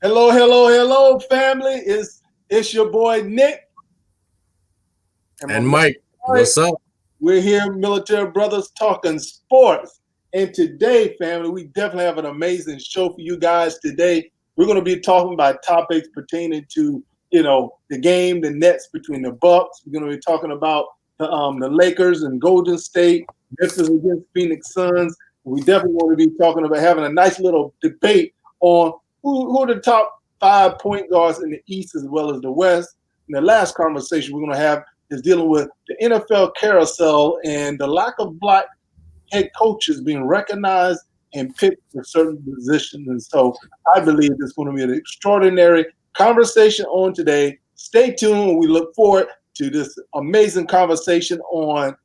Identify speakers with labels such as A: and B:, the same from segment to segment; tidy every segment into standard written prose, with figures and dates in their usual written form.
A: Hello, hello, hello, family. It's your boy Nick and my
B: And
A: man
B: Mike,
A: Mike.
B: what's up?
A: We're here, Military Brothers, talking sports. And today, family, we definitely have an amazing show for you guys today. We're going to be talking about topics pertaining to, the game, the Nets between the Bucks. We're going to be talking about the Lakers and Golden State, Memphis against Phoenix Suns. We definitely want to be talking about having a nice little debate on who are the top 5 point guards in the East as well as the West. And the last conversation we're going to have is dealing with the NFL carousel and the lack of black head coaches being recognized and picked for certain positions. And so I believe it's going to be an extraordinary conversation on today. Stay tuned. We look forward to this amazing conversation on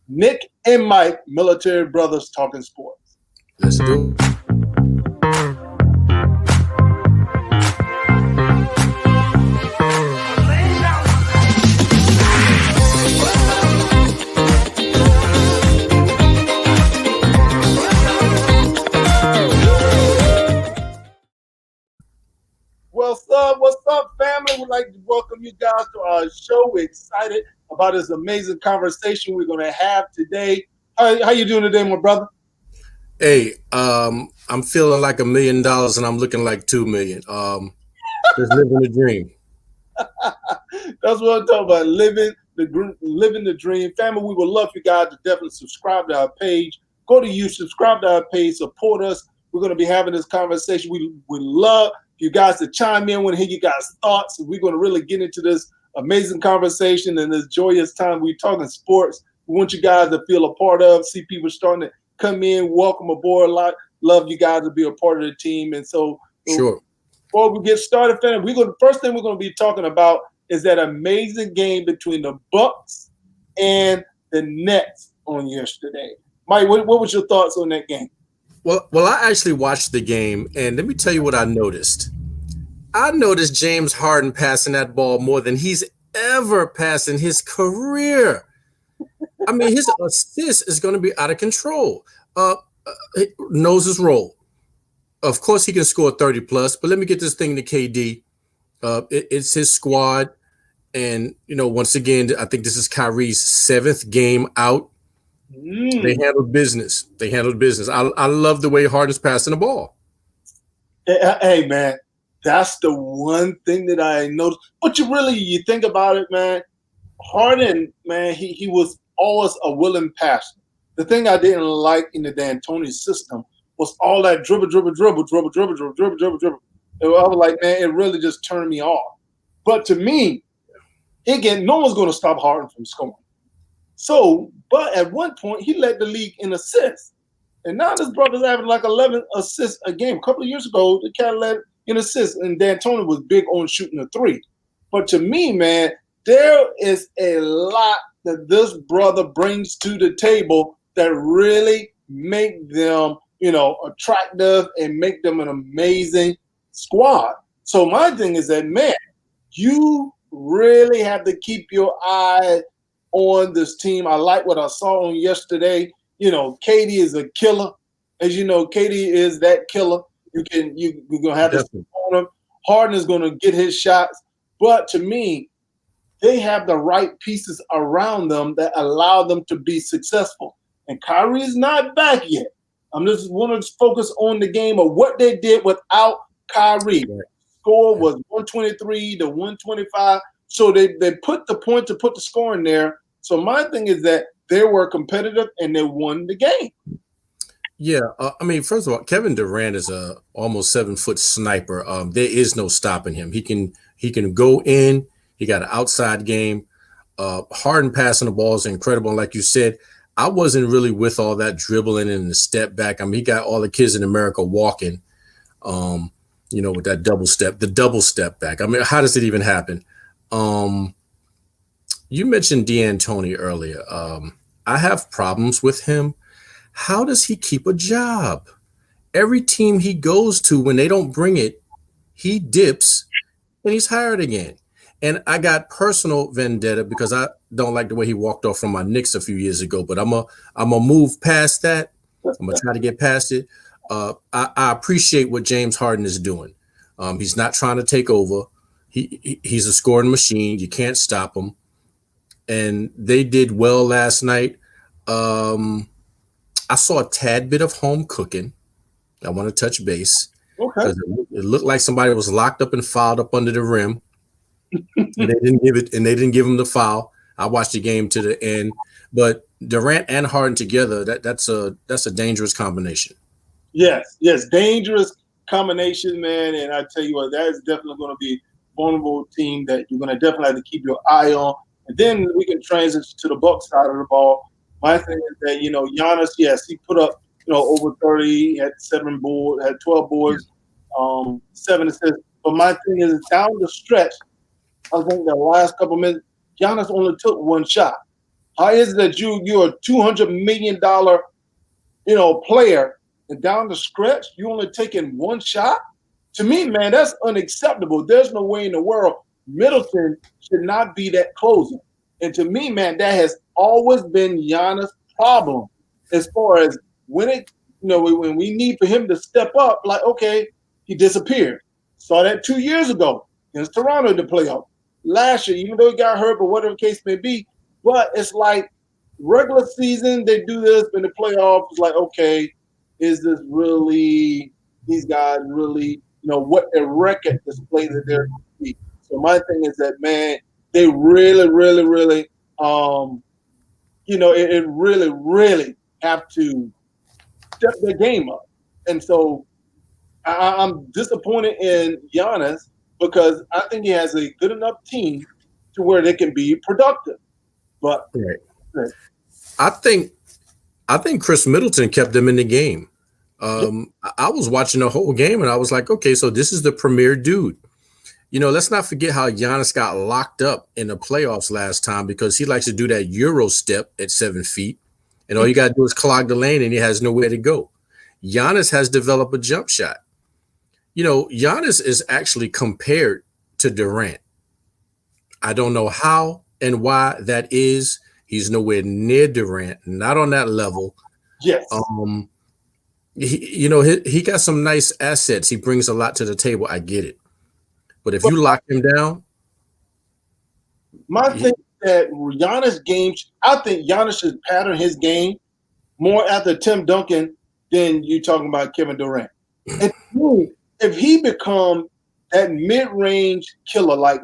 A: Nick and Mike, Military Brothers Talking Sports.
B: Let's do it.
A: What's up, family? We'd like to welcome you guys to our show. We're excited about this amazing conversation we're going to have today. How you doing today, my brother?
B: Hey, I'm feeling like $1 million and I'm looking like 2 million. Just living the dream.
A: That's what I'm talking about. Living the dream. Family, we would love you guys to definitely subscribe to our page. Go to you, subscribe to our page, support us. We're going to be having this conversation. We love you guys to chime in. We want to hear you guys' thoughts. We're going to really get into this amazing conversation and this joyous time. We're talking sports. We want you guys to feel a part of, see people starting to come in, welcome aboard. Love you guys to be a part of the team. And so,
B: Sure.
A: before we get started, family, first thing we're going to be talking about is that amazing game between the Bucks and the Nets on yesterday. Mike, what was your thoughts on that game?
B: Well, I actually watched the game, and let me tell you what I noticed. I noticed James Harden passing that ball more than he's ever passed in his career. I mean, his assist is going to be out of control. Knows his role. Of course, he can score 30 plus, but let me get this thing to KD. It's his squad. And, once again, I think this is Kyrie's 7th game out. They handled business. I love the way Harden's passing the ball.
A: Hey, man, that's the one thing that I noticed. But you think about it, man, Harden, man, he was always a willing passer. The thing I didn't like in the D'Antoni system was all that dribble. And I was like, man, it really just turned me off. But to me, again, no one's going to stop Harden from scoring. So, but at one point, he led the league in assists. And now this brother's having like 11 assists a game. A couple of years ago, the cat led in assists, and D'Antoni was big on shooting a three. But to me, man, there is a lot that this brother brings to the table that really make them, attractive and make them an amazing squad. So my thing is that, man, you really have to keep your eye on this team. I like what I saw on yesterday. KD is a killer. As you know, KD is that killer. You're gonna have this on him. Harden is gonna get his shots. But to me, they have the right pieces around them that allow them to be successful. And Kyrie is not back yet. I'm just want to focus on the game of what they did without Kyrie. Right. Score was 123 to 125. So they put the point to put the score in there. So my thing is that they were competitive and they won the game.
B: Yeah, first of all, Kevin Durant is a almost 7-foot sniper. There is no stopping him. He can go in. He got an outside game. Harden passing the ball is incredible. And like you said, I wasn't really with all that dribbling and the step back. He got all the kids in America walking, with that the double step back. How does it even happen? You mentioned D'Antoni earlier. I have problems with him. How does he keep a job? Every team he goes to, when they don't bring it, he dips and he's hired again. And I got personal vendetta because I don't like the way he walked off from my Knicks a few years ago. But I'm a move past that. I'm gonna try to get past it. I appreciate what James Harden is doing. He's not trying to take over. He's a scoring machine. You can't stop him. And they did well last night. I saw a tad bit of home cooking. I want to touch base
A: Okay.
B: because it looked like somebody was locked up and fouled up under the rim, and they didn't give him the foul. I watched the game to the end, but Durant and Harden together, that's a dangerous combination.
A: Yes, dangerous combination, man. And I tell you what, that is definitely going to be a vulnerable team that you're going to definitely have to keep your eye on. And then we can transition to the Bucks side of the ball. My thing is that, Giannis, yes, he put up, over 30, had 12 boards, 7 assists. But my thing is, down the stretch, I think the last couple minutes, Giannis only took one shot. How is it that you're a $200 million, player, and down the stretch, you only taking one shot? To me, man, that's unacceptable. There's no way in the world Middleton should not be that closer. And to me, man, that has always been Giannis' problem as far as when we need for him to step up, like, okay, he disappeared. Saw that 2 years ago against Toronto in the playoff. Last year, even though he got hurt, but whatever the case may be, but it's like regular season, they do this, in the playoffs, it's like, okay, is this really, these guys really, what their record display that they're going to be. So my thing is that, man, they really, really, really, it really, really have to step their game up. And so I'm disappointed in Giannis because I think he has a good enough team to where they can be productive. But
B: right. I think Chris Middleton kept them in the game. I was watching the whole game and I was like, okay, so this is the premier dude. Let's not forget how Giannis got locked up in the playoffs last time because he likes to do that Euro step at 7 feet. And all you got to do is clog the lane and he has nowhere to go. Giannis has developed a jump shot. Giannis is actually compared to Durant. I don't know how and why that is. He's nowhere near Durant, not on that level.
A: Yes.
B: He got some nice assets. He brings a lot to the table. I get it. But if you lock him down.
A: My thing is that Giannis games, I think Giannis should pattern his game more after Tim Duncan than you talking about Kevin Durant. And if he become that mid-range killer like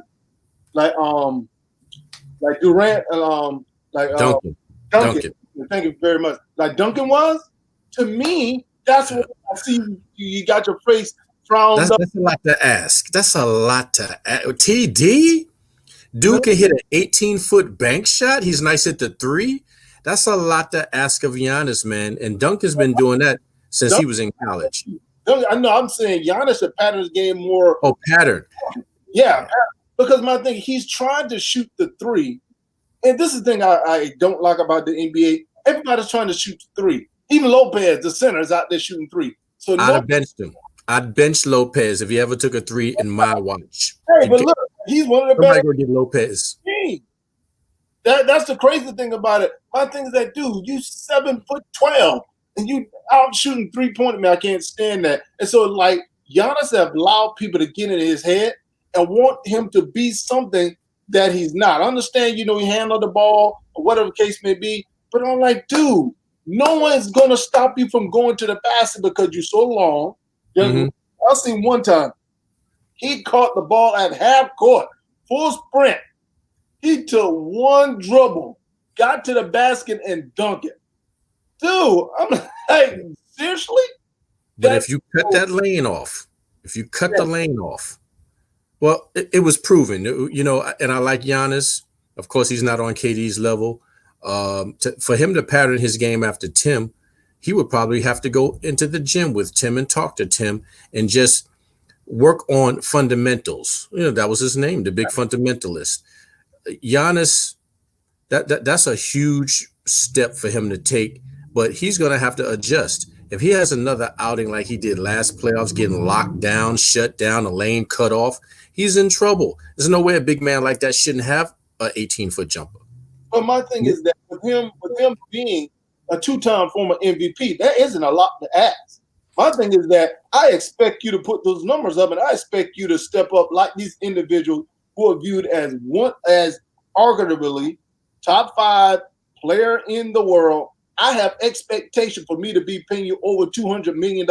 A: Durant,
B: Duncan.
A: Thank you very much. Like Duncan was, to me, that's what I see. You got your face frowned up.
B: That's a lot to ask. That's a lot to ask. TD? Dude can hit an 18-foot bank shot. He's nice at the 3. That's a lot to ask of Giannis, man. And Duncan's been doing that since he was in college.
A: I know. I'm saying Giannis should pattern his game more.
B: Oh, pattern.
A: Yeah, because my thing, he's trying to shoot the 3. And this is the thing I don't like about the NBA. Everybody's trying to shoot 3. Even Lopez, the center, is out there shooting 3. So
B: I'd have benched him. I'd bench Lopez if he ever took a 3 in my watch.
A: Hey, but look, he's one of the best.
B: Go get Lopez.
A: That's the crazy thing about it. My thing is that, dude, you 7'12", and you out shooting 3-point. Man, I can't stand that. And so, like, Giannis have allowed people to get in his head and want him to be something that he's not. I understand, he handled the ball or whatever the case may be, but I'm like, dude, no one's going to stop you from going to the basket because you're so long. Mm-hmm. I seen one time, he caught the ball at half court, full sprint. He took one dribble, got to the basket, and dunked it. Dude, I'm like, seriously?
B: But if you cut that lane off, the lane off, well, it was proven, and I like Giannis. Of course, he's not on KD's level. For him to pattern his game after Tim, he would probably have to go into the gym with Tim and talk to Tim and just work on fundamentals. That was his name, the big fundamentalist. Giannis, that's a huge step for him to take, but he's going to have to adjust. If he has another outing like he did last playoffs, getting locked down, shut down, a lane cut off, he's in trouble. There's no way a big man like that shouldn't have an 18-foot jumper.
A: But my thing is that with him being a 2-time former MVP, that isn't a lot to ask. My thing is that I expect you to put those numbers up, and I expect you to step up like these individuals who are viewed as arguably top 5 player in the world. I have expectation for me to be paying you over $200 million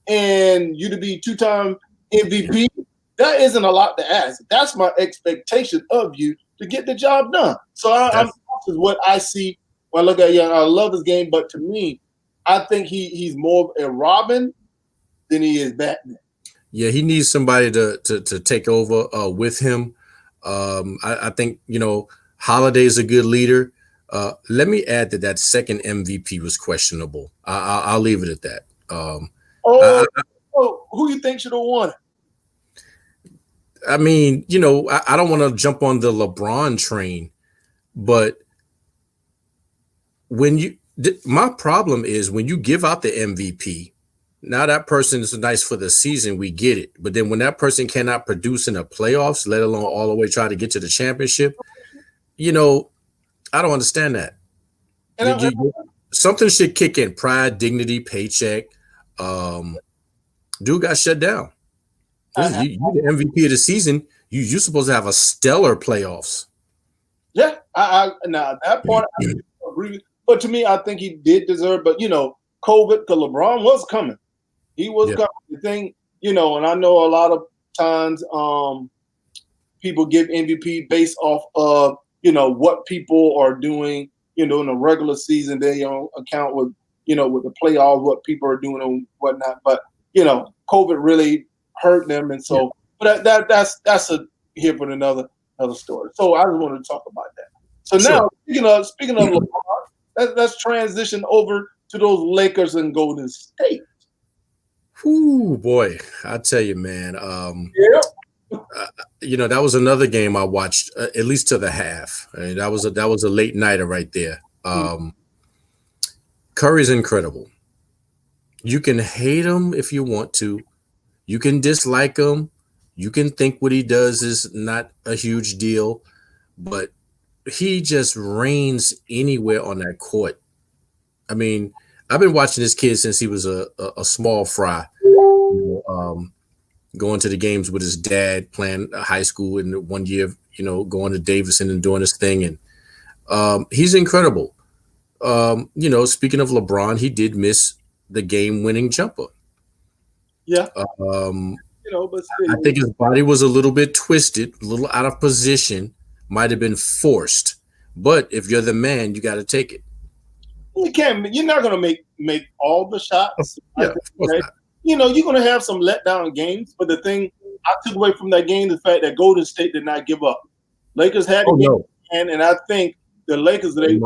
A: and you to be 2-time MVP. That isn't a lot to ask. That's my expectation of you to get the job done. So this is what I see when I look at I love his game, but to me, I think he's more of a Robin than he is Batman.
B: Yeah, he needs somebody to take over with him. I think Holiday's a good leader. Let me add that second MVP was questionable. I'll leave it at that.
A: Who you think should have won it?
B: I mean, I don't want to jump on the LeBron train, but my problem is when you give out the MVP, now that person is nice for the season, we get it. But then when that person cannot produce in the playoffs, let alone all the way try to get to the championship, I don't understand that. Something should kick in: pride, dignity, paycheck. Dude got shut down. You the MVP of the season. You're supposed to have a stellar playoffs.
A: Yeah, now that part I agree with. But to me, I think he did deserve. But COVID, because LeBron was coming. He was coming. The thing, and I know a lot of times people give MVP based off of what people are doing. In the regular season, they don't account with with the playoffs what people are doing and whatnot. But COVID really hurt them, and so but that's a here for another story. So I just wanted to talk about that. So now speaking of LeBron, let's transition over to those Lakers and Golden State.
B: Ooh, boy, I tell you, man. That was another game I watched at least to the half. I mean, that was a late nighter right there. Curry's incredible. You can hate him if you want to. You can dislike him. You can think what he does is not a huge deal, but he just reigns anywhere on that court. I mean, I've been watching this kid since he was a small fry, going to the games with his dad, playing high school, and 1 year, going to Davidson and doing his thing. And he's incredible. Speaking of LeBron, he did miss the game-winning jumper.
A: Yeah.
B: But I think his body was a little bit twisted, a little out of position, might have been forced. But if you're the man, you got to take it.
A: You can't. You're not going to make all the shots.
B: Yeah, of course not.
A: You're going to have some letdown games. But the thing I took away from that game, the fact that Golden State did not give up. Lakers had a game, and I think the Lakers, they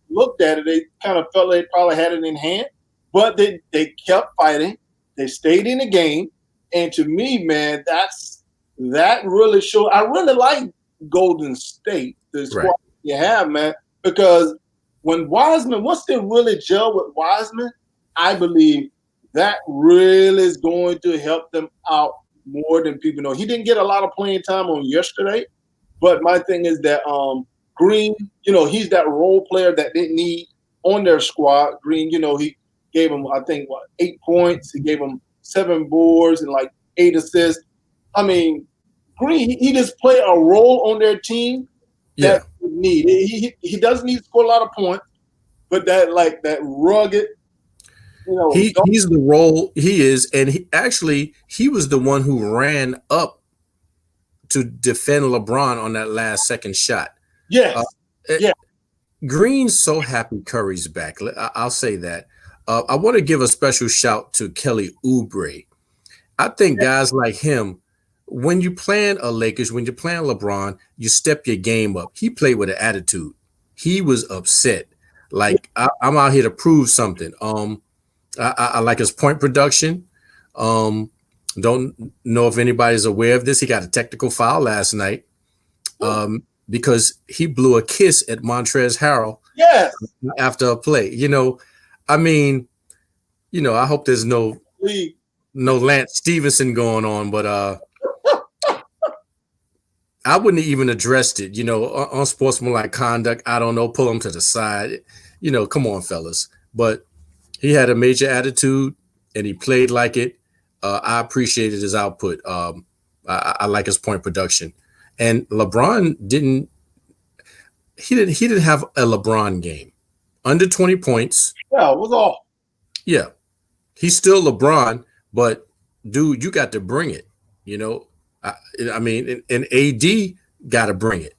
A: looked at it, they kind of felt they probably had it in hand, but they kept fighting. They stayed in the game. And to me, man, that really showed. I really like Golden State, the squad you have, man, because when Wiseman, once they really gel with Wiseman, I believe that really is going to help them out more than people know. He didn't get a lot of playing time on yesterday, but my thing is that Green, he's that role player that they need on their squad. Green, he gave him, I think, 8 points. He gave him 7 boards and 8 assists. I mean, Green, he just play a role on their team that they need. He doesn't need to score a lot of points, but that rugged,
B: he's the role he is, and he was the one who ran up to defend LeBron on that last second shot.
A: Yes.
B: Green's so happy Curry's back. I'll say that. I want to give a special shout to Kelly Oubre. I think guys like him, when you're playing a Lakers, when you're playing LeBron, you step your game up. He played with an attitude. He was upset. I'm out here to prove something. I like his point production. Don't know if anybody's aware of this. He got a technical foul last night because he blew a kiss at Montrezl Harrell after a play. I mean, I hope there's no Lance Stevenson going on, but I wouldn't have even addressed it, unsportsmanlike conduct. I don't know, pull him to the side, come on, fellas. But he had a major attitude. and he played like it. I appreciated his output. I like his point production. And LeBron didn't. He didn't have a LeBron game. Under 20 points.
A: Yeah, it was all.
B: Yeah, he's still LeBron, but dude, you got to bring it. You know, I mean, and AD got to bring it.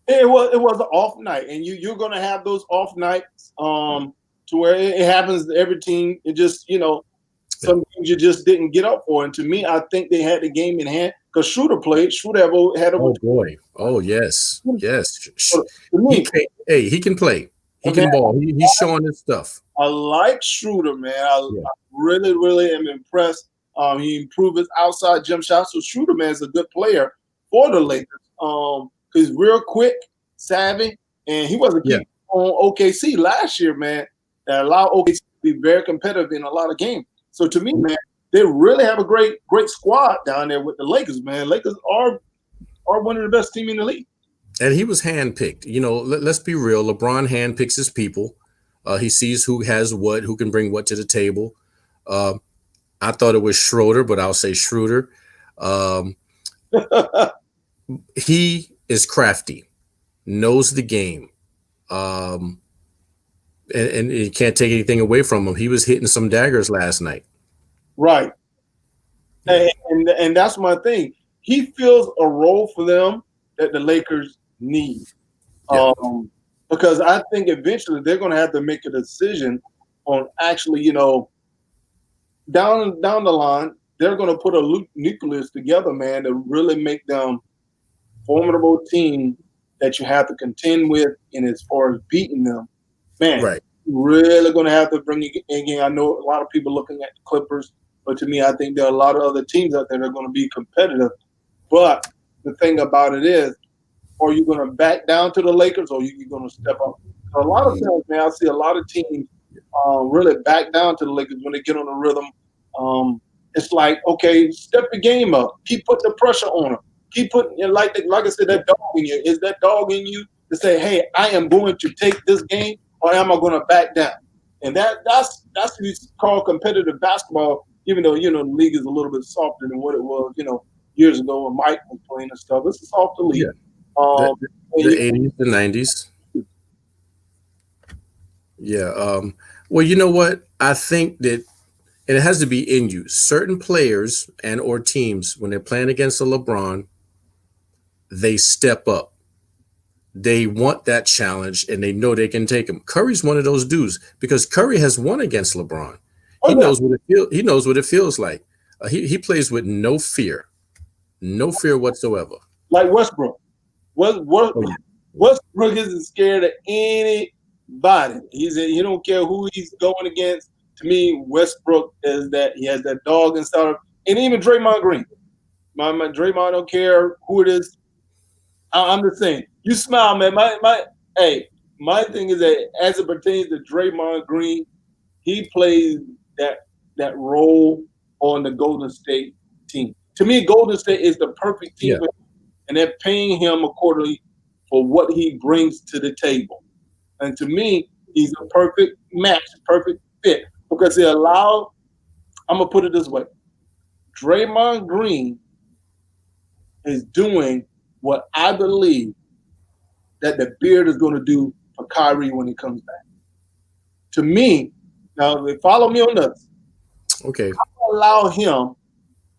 A: It was an off night, and you're gonna have those off nights. To where it happens to every team. It just, some things you just didn't get up for. And to me, I think they had the game in hand because Schroeder played. Schroeder had
B: Oh boy! Oh yes, yes.
A: To me,
B: He can play. He can ball. He's showing his stuff.
A: I like Schroeder, man. I really, really am impressed. He improved his outside jump shot. So Schroeder, man, is a good player for the Lakers. He's real quick, savvy, and he was a key on OKC last year, man. That allowed OKC to be very competitive in a lot of games. So to me, man, they really have a great squad down there with the Lakers, man. Lakers are one of the best teams in the league.
B: And he was handpicked. Let's be real. LeBron handpicks his people. He sees who has what, who can bring what to the table. I thought it was Schroeder, but I'll say Schroeder. He is crafty, knows the game. And you can't take anything away from him. He was hitting some daggers last night.
A: Right. And that's my thing. He fills a role for them that the Lakers need.
B: Yeah.
A: Because I think eventually they're going to have to make a decision on actually, down the line, they're going to put a nucleus together, man, to really make them formidable team that you have to contend with. And as far as beating them, man,
B: right.
A: Really going to have to bring it in. I know a lot of people looking at the Clippers, but to me, I think there are a lot of other teams out there that are going to be competitive. But the thing about it is, are you going to back down to the Lakers or are you going to step up? A lot of times, man, I see a lot of teams really back down to the Lakers when they get on the rhythm. It's like, okay, step the game up. Keep putting the pressure on them. Keep putting, like I said, that dog in you. Is that dog in you to say, hey, I am going to take this game or am I going to back down? And that's what you call competitive basketball, even though, the league is a little bit softer than what it was, years ago when Mike was playing and stuff. It's a softer league.
B: Yeah. The 80s, the 90s. Yeah. Well, you know what? I think that and it has to be in you. Certain players and or teams, when they're playing against a LeBron, they step up. They want that challenge, and they know they can take him. Curry's one of those dudes because Curry has won against LeBron. He knows what it feels. He knows what it feels like. He plays with no fear whatsoever.
A: Like Westbrook. Westbrook isn't scared of anybody. He don't care who he's going against. To me, Westbrook is that he has that dog inside of, and even Draymond Green. My Draymond don't care who it is. I'm just saying. You smile, man. My thing is that as it pertains to Draymond Green, he plays that role on the Golden State team. To me, Golden State is the perfect team, and they're paying him accordingly for what he brings to the table. And to me, he's a perfect match, perfect fit, because they allow. I'm gonna put it this way: Draymond Green is doing what I believe that the Beard is going to do for Kyrie when he comes back. To me, now follow me on this.
B: Okay.
A: I will allow him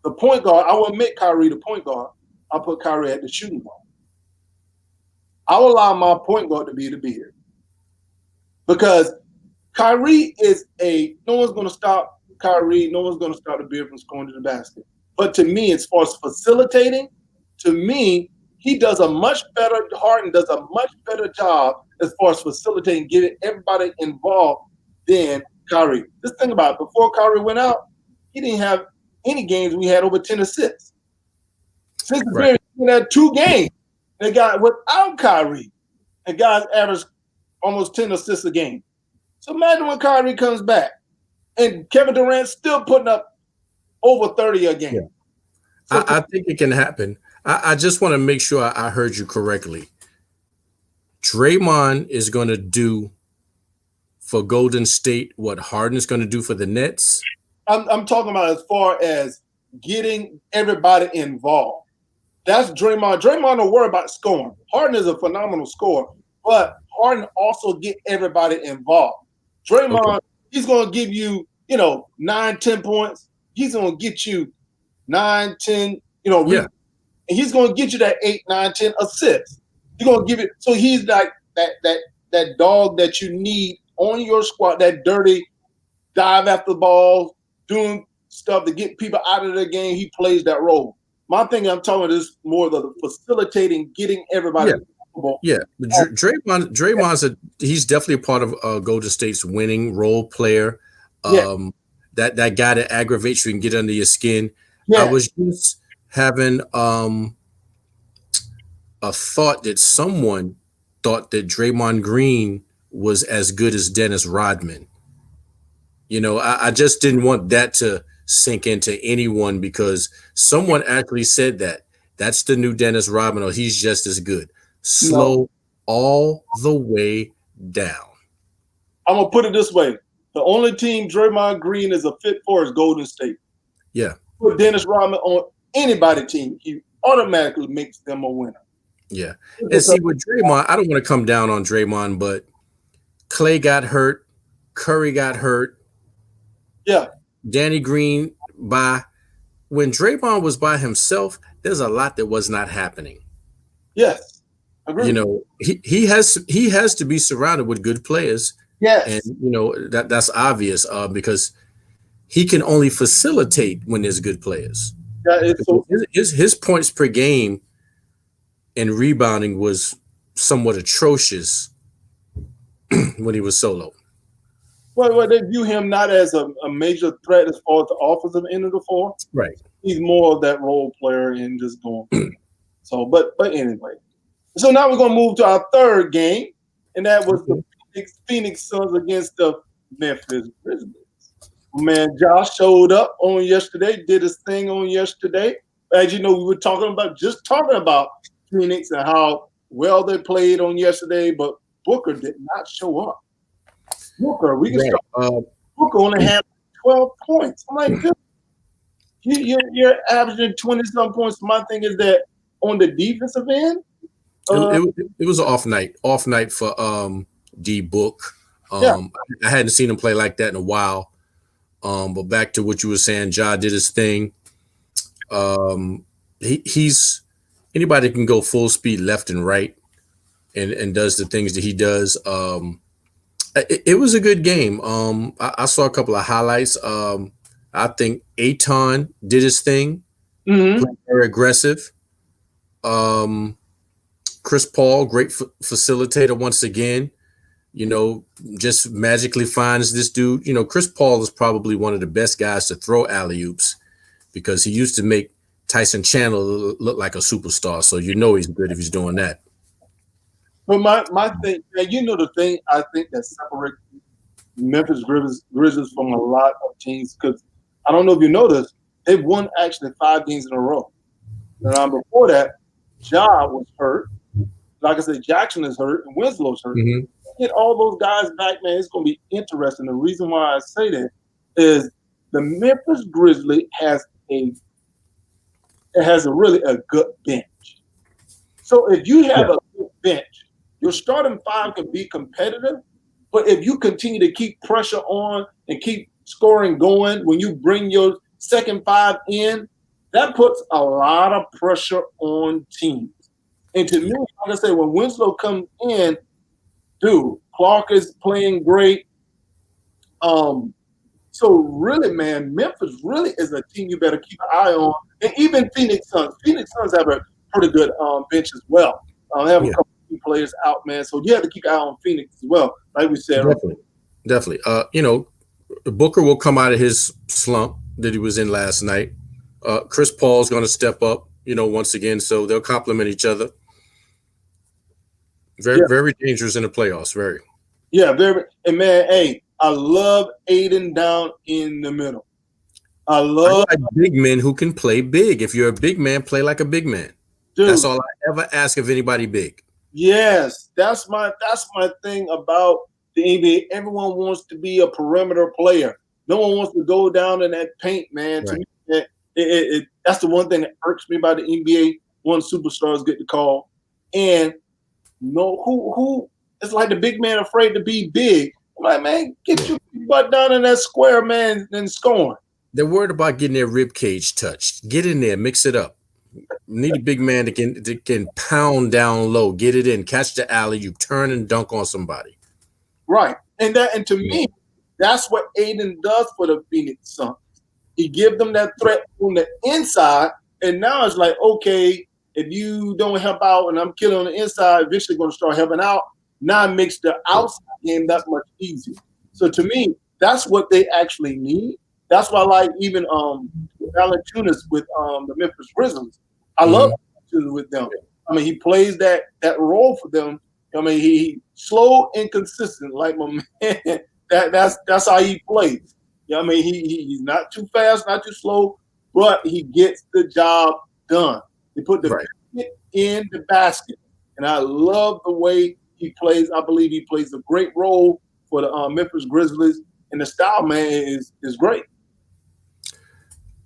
A: the point guard. I will make Kyrie the point guard. I'll put Kyrie at the shooting guard. I will allow my point guard to be the Beard. Because Kyrie is no one's going to stop Kyrie. No one's going to stop the Beard from scoring to the basket. But to me, as far as facilitating, to me, he does a much better, Harden does a much better job as far as facilitating, getting everybody involved than Kyrie. Just think about it. Before Kyrie went out, he didn't have any games we had over 10 assists. Since the period, he had 2 games. They got without Kyrie, and guys averaged almost 10 assists a game. So imagine when Kyrie comes back, and Kevin Durant's still putting up over 30 a game.
B: Yeah. So I think it can happen. I just want to make sure I heard you correctly. Draymond is going to do for Golden State what Harden is going to do for the Nets.
A: I'm talking about as far as getting everybody involved. That's Draymond. Draymond don't worry about scoring. Harden is a phenomenal scorer, but Harden also get everybody involved. Draymond, he's going to give you, 9, 10 points. He's going to get you 9, 10,
B: Yeah.
A: and he's going to get you that 8, 9, 10 assists. He's going to give it. So he's like that dog that you need on your squad, that dirty dive after the ball, doing stuff to get people out of the game. He plays that role. My thing I'm talking about is more the facilitating, getting everybody.
B: Yeah. But Draymond's he's definitely a part of Golden State's winning role player. That guy that aggravates you and get under your skin. I was just having a thought that someone thought that Draymond Green was as good as Dennis Rodman. I just didn't want that to sink into anyone because someone actually said that's the new Dennis Rodman, or he's just as good. Slow all the way down.
A: I'm going to put it this way. The only team Draymond Green is a fit for is Golden State.
B: Yeah.
A: Put Dennis Rodman on anybody's team, he automatically makes them a winner.
B: Yeah. And see, with Draymond, I don't want to come down on Draymond, but Clay got hurt. Curry got hurt.
A: Yeah. Danny
B: Green when Draymond was by himself, there's a lot that was not happening.
A: Yes. Agreed.
B: He has to be surrounded with good players.
A: Yes.
B: And that's obvious because he can only facilitate when there's good players. His points per game and rebounding was somewhat atrocious when he was solo.
A: Well, they view him not as a major threat as far as the offensive end of the floor.
B: Right.
A: He's more of that role player and just going. So, but anyway. So now we're going to move to our third game, and that was the Phoenix Suns against the Memphis Grizzlies. Man, Josh showed up on yesterday, did his thing on yesterday. As you know, we were talking about Phoenix and how well they played on yesterday, but Booker did not show up. Booker, Booker only had 12 points. I'm like, you're averaging 20-some points. My thing is that on the defensive end,
B: it was an off night for D Book. I hadn't seen him play like that in a while. But back to what you were saying, Ja did his thing. He's anybody can go full speed left and right and does the things that he does. It was a good game. I saw a couple of highlights. I think Ayton did his thing, played very aggressive. Chris Paul, great facilitator once again. Just magically finds this dude. Chris Paul is probably one of the best guys to throw alley-oops because he used to make Tyson Chandler look like a superstar. So he's good if he's doing that.
A: But my thing, the thing I think that separates Memphis Grizzlies from a lot of teams, because I don't know if you noticed, they've won actually 5 games in a row. And before that, Ja was hurt. Like I said, Jackson is hurt and Winslow's hurt. Mm-hmm. Get all those guys back, man. It's going to be interesting. The reason why I say that is the Memphis Grizzlies has a really good bench. So if you have a good bench, your starting 5 can be competitive. But if you continue to keep pressure on and keep scoring going, when you bring your second 5 in, that puts a lot of pressure on teams. And to me, like I say, when Winslow comes in, dude, Clark is playing great. So really, man, Memphis really is a team you better keep an eye on. And even Phoenix Suns. Phoenix Suns have a pretty good bench as well. They have a couple of players out, man. So you have to keep an eye on Phoenix as well, like we said.
B: Definitely. Booker will come out of his slump that he was in last night. Chris Paul's going to step up, once again. So they'll complement each other. Very dangerous in the playoffs. Very. Yeah, very. And man, hey, I love Aiden down in the middle. I like big men who can play big. If you're a big man, play like a big man. Dude, that's all I ever ask of anybody big.
A: Yes, that's my thing about the NBA. Everyone wants to be a perimeter player. No one wants to go down in that paint, man. To
B: Right.
A: me, that's the one thing that irks me about the NBA. One superstars get the call, and no, who it's like the big man afraid to be big. I'm like, man, get your butt down in that square, man, and scoring.
B: They're worried about getting their rib cage touched. Get in there, mix it up. Need a big man that can pound down low, get it in, catch the alley, you turn and dunk on somebody.
A: Right. And to me, that's what Aiden does for the Phoenix Suns. He gives them that threat on the inside, and now it's like, okay, if you don't help out and I'm killing on the inside, eventually going to start helping out. Now it makes the outside game that much easier. So to me, that's what they actually need. That's why I like even Valanciunas with the Memphis Grizzlies. I love Valanciunas with them. I mean, he plays that role for them. I mean, he slow and consistent, like my man. That's how he plays. Yeah, I mean, he's not too fast, not too slow, but he gets the job done. He put the basket in the basket, and I love the way he plays. I believe he plays a great role for the Memphis Grizzlies, and the style, man, is great.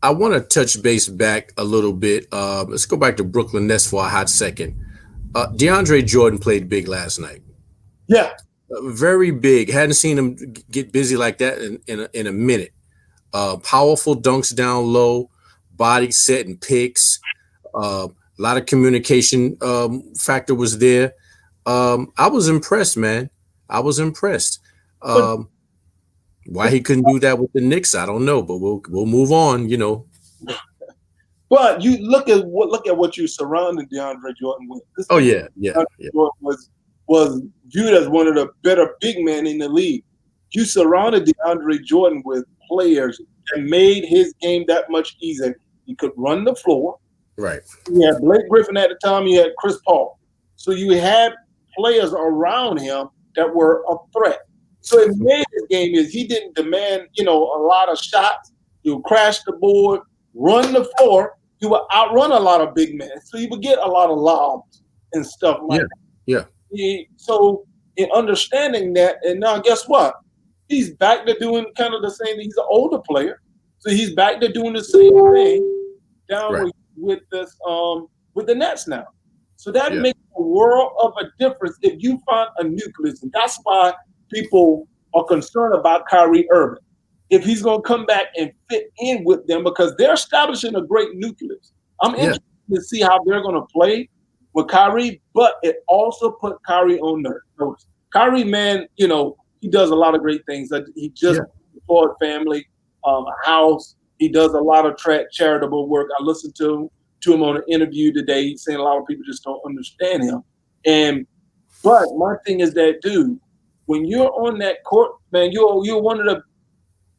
B: I want to touch base back a little bit. Let's go back to Brooklyn Nets for a hot second. DeAndre Jordan played big last night.
A: Yeah.
B: Very big. Hadn't seen him get busy like that in a minute. Powerful dunks down low, body set and picks. A lot of communication factor was there. I was impressed, man. I was impressed. Why he couldn't do that with the Knicks, I don't know, but we'll move on, you know.
A: But you look at what you surrounded DeAndre Jordan with.
B: Yeah.
A: Jordan was viewed as one of the better big men in the league. You surrounded DeAndre Jordan with players that made his game that much easier. He could run the floor.
B: Right.
A: You had Blake Griffin at the time. You had Chris Paul. So you had players around him that were a threat. So it made his game is he didn't demand, a lot of shots. He would crash the board, run the floor. He would outrun a lot of big men. So he would get a lot of lobs and stuff like that.
B: Yeah.
A: So in understanding that, and now guess what? He's back to doing kind of the same thing. He's an older player. So he's back to doing the same thing down with this with the Nets now. So that makes a world of a difference if you find a nucleus. And that's why people are concerned about Kyrie Irving. If he's going to come back and fit in with them because they're establishing a great nucleus. I'm interested to see how they're going to play with Kyrie, but it also put Kyrie on notice. Kyrie, man, he does a lot of great things. He just supported family, a house. He does a lot of charitable work. I listened to him on an interview today. He's saying a lot of people just don't understand him. But my thing is that, dude, when you're on that court, man, you're one of the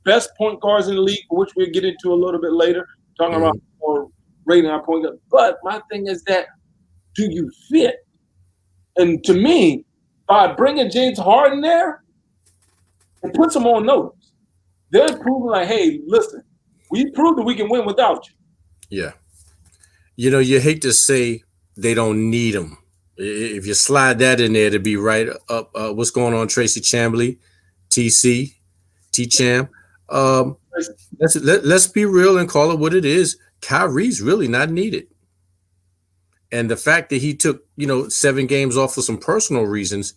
A: best point guards in the league, which we'll get into a little bit later, talking about or rating our point guard. But my thing is that, do you fit? And to me, by bringing James Harden there, it puts them on notice. They're proving like, hey, listen, we proved that we can win without you.
B: Yeah. You hate to say they don't need him. If you slide that in there to be right up, what's going on, Tracy Chambly, T-Cham. Let's be real and call it what it is. Kyrie's really not needed. And the fact that he took, 7 games off for some personal reasons,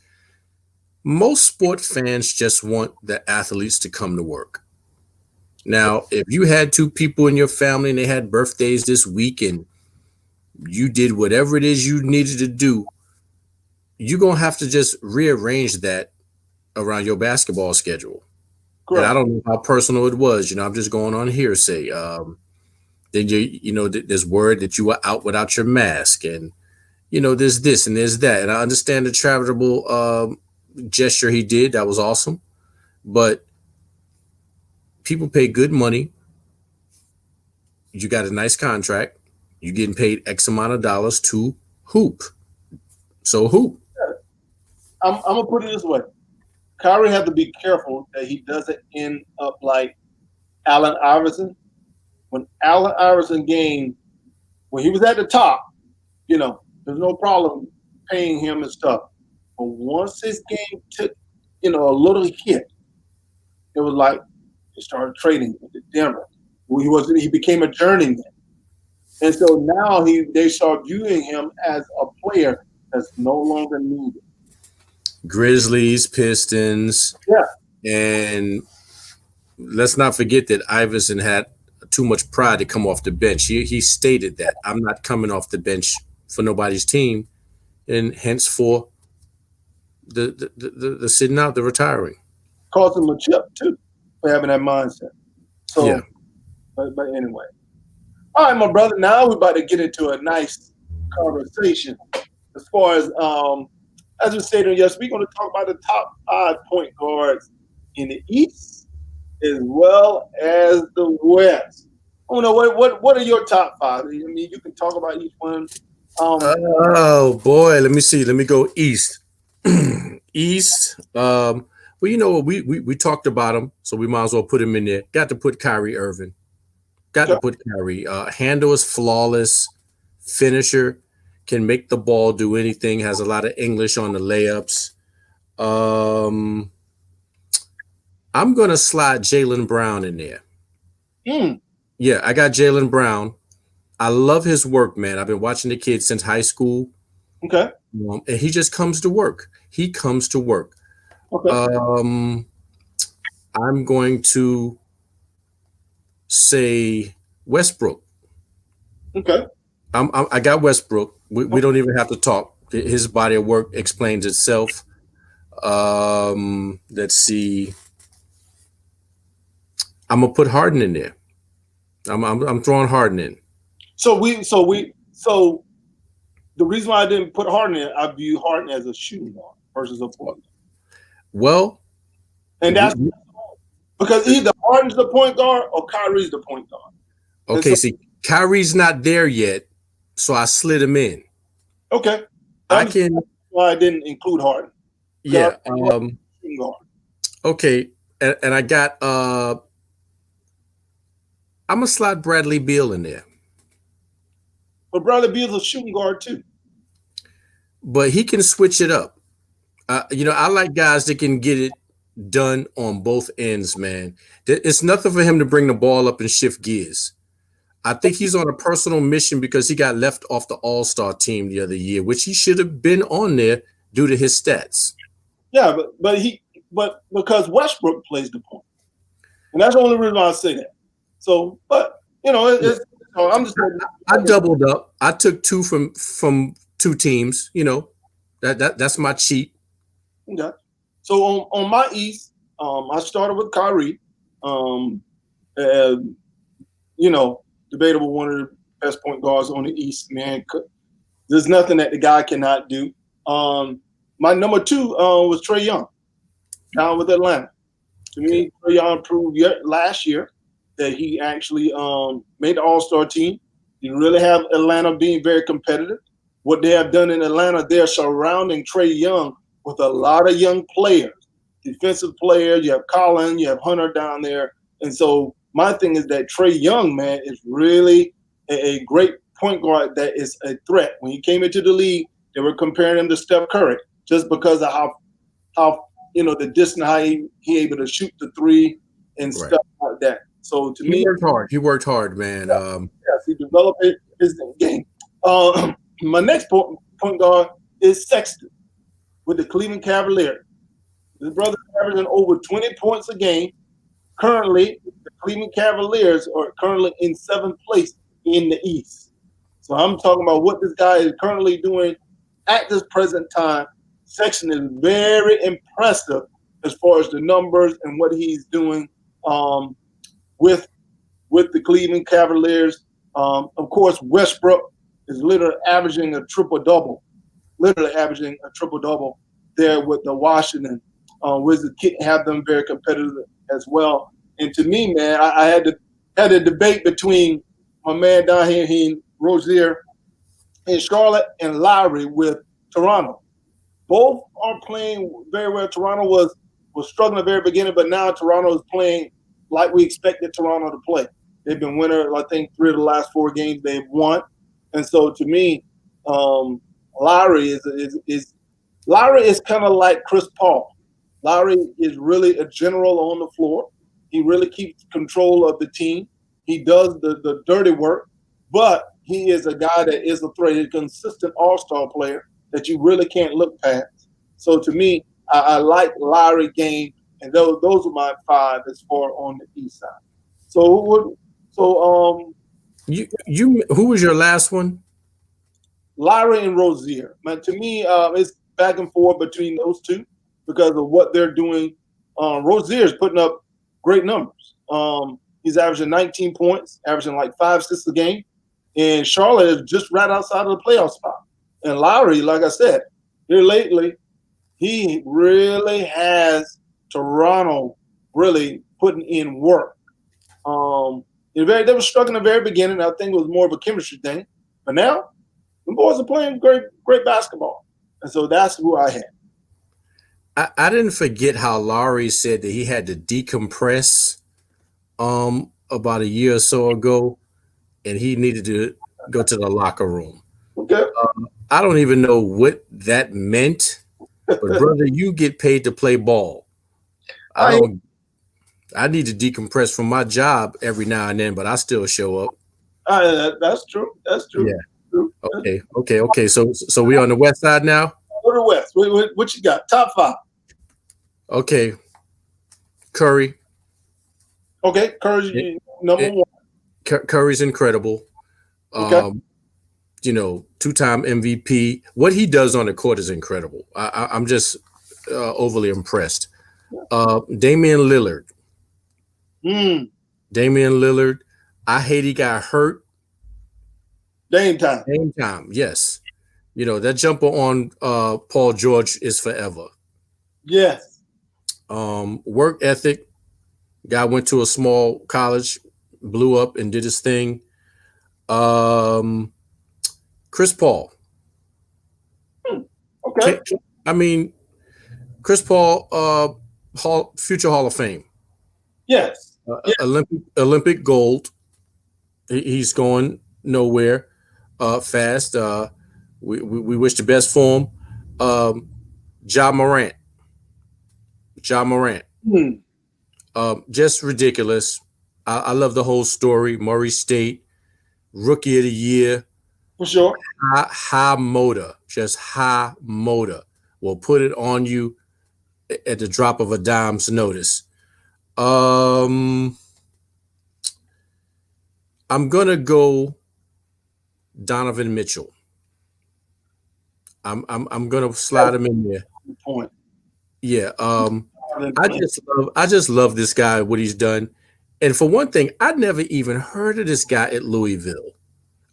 B: most sport fans just want the athletes to come to work. Now, if you had 2 people in your family and they had birthdays this week and you did whatever it is you needed to do, you're going to have to just rearrange that around your basketball schedule. Correct. And I don't know how personal it was. I'm just going on hearsay. Then there's word that you were out without your mask, and there's this and there's that. And I understand the charitable gesture he did. That was awesome. But people pay good money. You got a nice contract. You're getting paid X amount of dollars to hoop. So hoop.
A: I'm gonna put it this way. Kyrie has to be careful that he doesn't end up like Allen Iverson. When Allen Iverson gained, when he was at the top, there's no problem paying him and stuff. But once his game took, a little hit, it was like They started trading him to Denver. He became a journeyman. And so now they start viewing him as a player that's no longer needed.
B: Grizzlies, Pistons.
A: Yeah.
B: And let's not forget that Iverson had too much pride to come off the bench. He stated that I'm not coming off the bench for nobody's team, and henceforth the sitting out, the retiring.
A: Cost him a chip too for having that mindset. So,
B: yeah.
A: But anyway. All right, my brother. Now we're about to get into a nice conversation. As far as we stated, yes, we're going to talk about the top 5 point guards in the East as well as the West. I don't know what are your top 5? I mean, you can talk about each one.
B: Oh boy, let me see. Let me go East. East. Well, you know what? We talked about him, so we might as well put him in there. Got to put Kyrie Irving. Got to put Kyrie. Handle is flawless. Finisher. Can make the ball do anything. Has a lot of English on the layups. I'm going to slide Jaylen Brown in there. Yeah, I got Jaylen Brown. I love his work, man. I've been watching the kid since high school.
A: Okay.
B: And he just comes to work. He comes to work.
A: Okay.
B: I'm going to say Westbrook.
A: Okay.
B: I got Westbrook. We don't even have to talk. His body of work explains itself. Let's see. I'm gonna put Harden in there. I'm throwing Harden in.
A: So the reason why I didn't put Harden in, I view Harden as a shooting guard versus a point guard.
B: Well,
A: and that's because either Harden's the point guard or Kyrie's the point guard.
B: Okay, see, Kyrie's not there yet, so I slid him in.
A: Okay,
B: that's
A: why I didn't include Harden.
B: Yeah.
A: Shooting guard.
B: Okay, and I got I'm gonna slide Bradley Beal in there.
A: But Bradley Beal's a shooting guard too.
B: But he can switch it up. I like guys that can get it done on both ends, man. It's nothing for him to bring the ball up and shift gears. I think he's on a personal mission because he got left off the All-Star team the other year, which he should have been on there due to his stats.
A: Yeah, but because Westbrook plays the point. And that's the only reason why I say that. So, but I'm just.
B: I doubled up. I took 2 from 2 teams. That's my cheat.
A: Okay. So on my East, I started with Kyrie. Debatable one of the best point guards on the East. Man, there's nothing that the guy cannot do. My number 2 was Trae Young, down with Atlanta. To me, Trae Young proved last year that he actually made the All-Star team. You really have Atlanta being very competitive. What they have done in Atlanta, they're surrounding Trae Young with a lot of young players, defensive players. You have Collin, you have Hunter down there. And so my thing is that Trae Young, man, is really a great point guard that is a threat. When he came into the league, they were comparing him to Steph Curry just because of how the distance, how he able to shoot the 3 and stuff like that. So to me,
B: he worked hard, man.
A: Yes, he developed his game. My next point guard is Sexton with the Cleveland Cavaliers. His brother averaging over 20 points a game. Currently, the Cleveland Cavaliers are currently in 7th place in the East. So I'm talking about what this guy is currently doing at this present time. Sexton is very impressive as far as the numbers and what he's doing with the Cleveland Cavaliers. Of course, Westbrook is literally averaging a triple-double there with the Washington Wizards. Have them very competitive as well. And to me, man, I had a debate between my man down here in Rozier in Charlotte and Lowry with Toronto. Both are playing very well. Toronto was struggling at the very beginning, but now Toronto is playing like we expected Toronto to play. They've been winner, I think, 3 of the last 4 games they've won. And so to me, Lowry is kind of like Chris Paul. Lowry is really a general on the floor. He really keeps control of the team. He does the dirty work, but he is a guy that is a threat, a consistent all-star player that you really can't look past. So to me, I like Lowry, Game, and those are my 5 as far on the east side. So
B: you who was your last one?
A: Lowry and Rozier. Man, to me, it's back and forth between those two because of what they're doing. Rozier is putting up great numbers. He's averaging 19 points, averaging like 5 assists a game. And Charlotte is just right outside of the playoff spot. And Lowry, like I said, here lately, he really has Toronto really putting in work. They were struggling in the very beginning. I think it was more of a chemistry thing. But now, the boys are playing great basketball. And so that's who I had.
B: I didn't forget how Lowry said that he had to decompress about a year or so ago, and he needed to go to the locker room.
A: Okay.
B: I don't even know what that meant, but brother, you get paid to play ball. I need to decompress from my job every now and then, but I still show up.
A: That's true. That's true.
B: Yeah. Okay. So we on the west side now?
A: Go to the west. What you got? Top 5.
B: Okay. Curry.
A: Okay, Curry, number 1.
B: Curry's incredible.
A: Okay.
B: 2-time MVP. What he does on the court is incredible. I'm just overly impressed. Damian Lillard. Damian Lillard. I hate he got hurt.
A: Dame time.
B: Yes. That jumper on Paul George is forever.
A: Yes.
B: Work ethic. Guy went to a small college, blew up and did his thing. Chris Paul.
A: Okay.
B: Chris Paul, future Hall of Fame.
A: Yes.
B: Olympic gold. He's going nowhere fast. We wish the best for him. Ja Morant. Just ridiculous. I love the whole story. Murray State, Rookie of the Year.
A: For sure.
B: High motor. Just high motor. Will put it on you at the drop of a dime's notice. I'm gonna go Donovan Mitchell. I'm gonna slide him in there.
A: Good point.
B: Yeah. I just love this guy, what he's done. And for one thing, I never even heard of this guy at Louisville.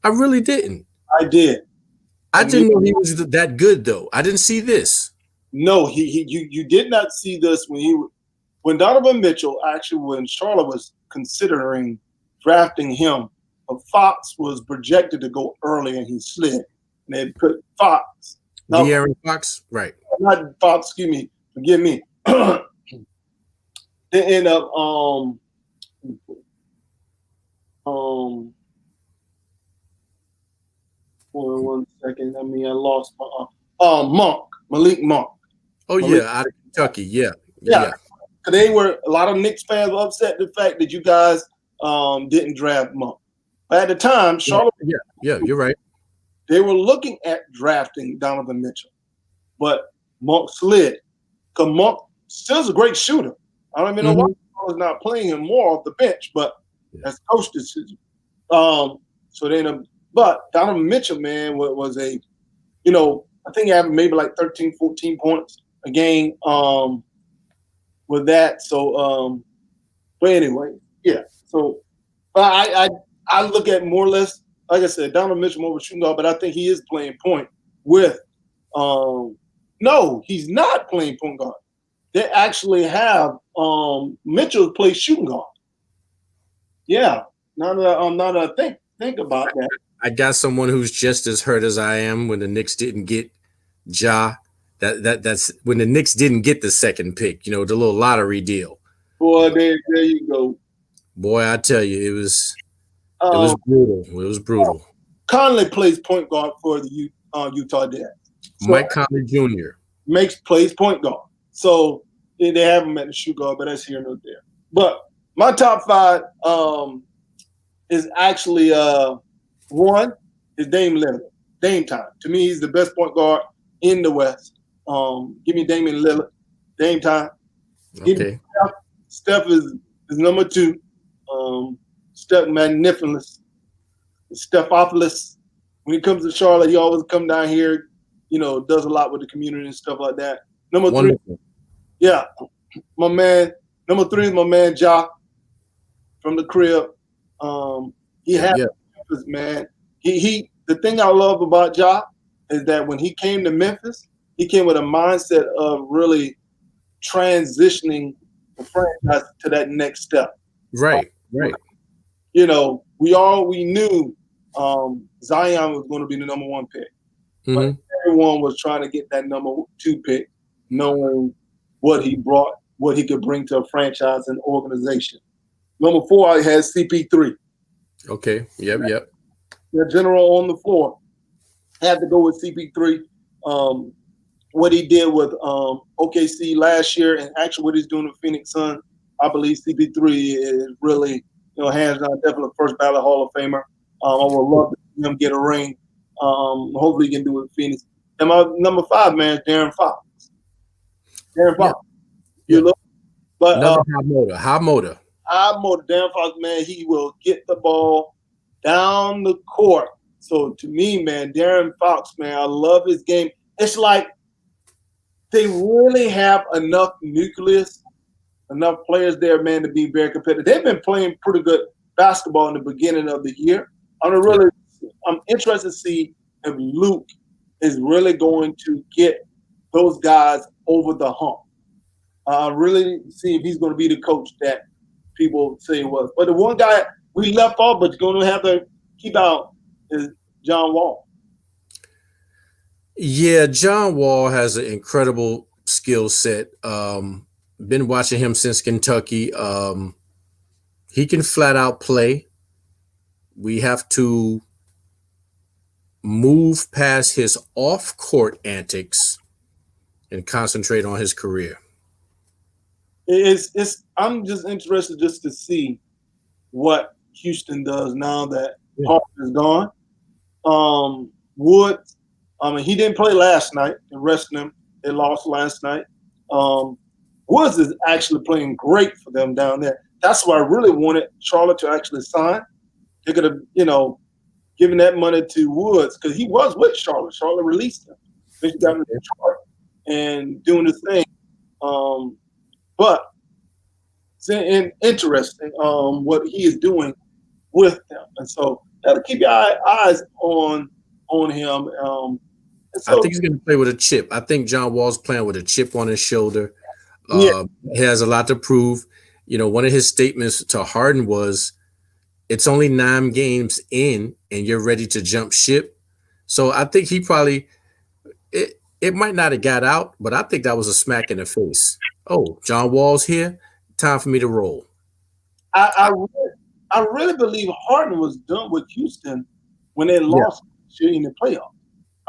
B: I really didn't.
A: I did.
B: I didn't know he was that good, though. I didn't see this.
A: No, you did not see this when Donovan Mitchell, actually when Charlotte was considering drafting him, Fox was projected to go early and he slid. And they put Fox.
B: De'Aaron Fox? Right.
A: Not Fox, excuse me. Forgive me. They end up one second. I lost my Malik Monk.
B: Oh Malik. Yeah, out of Kentucky. Yeah.
A: They were a lot of Knicks fans were upset at the fact that you guys didn't draft Monk. But at the time, Charlotte.
B: Yeah, you're right.
A: They were looking at drafting Donovan Mitchell, but Monk slid. Because Monk still is a great shooter. I don't even know why I was not playing him more off the bench, but that's coach decision. So they end up, but Donovan Mitchell, man, was a, I think he had maybe like 13, 14 points a game with that. So, but anyway, yeah. So, but I look at more or less, like I said, Donovan Mitchell more of a shooting guard, but I think he is playing point with. No, he's not playing point guard. They actually have Mitchell play shooting guard. Yeah. Now that I think about that.
B: I got someone who's just as hurt as I am when the Knicks didn't get Ja. That's when the Knicks didn't get the second pick, the little lottery deal.
A: Boy, there you go.
B: Boy, I tell you, it was brutal. It was brutal.
A: Conley plays point guard for the Utah Jazz. So
B: Mike Conley Jr.
A: plays point guard. So they have him at the shoot guard, but that's here and there. But My top five is actually one is Dame Lillard. Dame time. To me, he's the best point guard in the West. Give me Damian Lillard. Dame time. Give me Steph. Steph is number two. Steph Magnificent. Stephophilus. When he comes to Charlotte, he always come down here, does a lot with the community and stuff like that. Number three, yeah, my man. Number three is my man Ja from the crib. He has Memphis, man. He the thing I love about Ja is that when he came to Memphis, he came with a mindset of really transitioning the franchise to that next step.
B: Right.
A: We knew Zion was going to be the number one pick.
B: Mm-hmm.
A: But everyone was trying to get that number two pick, knowing what he brought, what he could bring to a franchise and organization. Number four, I had CP3.
B: Okay. Yep.
A: The general on the floor. Had to go with CP3. What he did with OKC last year, and actually what he's doing with Phoenix Suns, I believe CP3 is really, hands down, definitely first ballot Hall of Famer. I would love to see him get a ring. Hopefully he can do it with Phoenix. And my number five, man, is Darren Fox.
B: Yeah.
A: But
B: high motor.
A: Darren Fox, man, he will get the ball down the court. So to me, man, Darren Fox, man, I love his game. It's like they really have enough nucleus, enough players there, man, to be very competitive. They've been playing pretty good basketball in the beginning of the year. I'm interested to see if Luke is really going to get those guys over the hump. Really see if he's going to be the coach that people say he was. But the one guy we left off, but you're going to have to keep out, is John Wall.
B: Yeah, John Wall has an incredible skill set. Been watching him since Kentucky. He can flat out play. We have to move past his off-court antics and concentrate on his career.
A: I'm just interested just to see what Houston does now that Harden is gone. Woods, he didn't play last night. They're resting him. They lost last night. Woods is actually playing great for them down there. That's why I really wanted Charlotte to actually sign. They could have, given that money to Woods because he was with Charlotte. Charlotte released him. They got him to Charlotte and doing the thing. But it's interesting what he is doing with them. And so got to keep your eyes on him.
B: I think he's going to play with a chip. I think John Wall's playing with a chip on his shoulder. He has a lot to prove. One of his statements to Harden was, it's only 9 games in and you're ready to jump ship. So I think he probably, it might not have got out, but I think that was a smack in the face. Oh, John Wall's here. Time for me to roll.
A: I really believe Harden was done with Houston when they lost in the playoffs.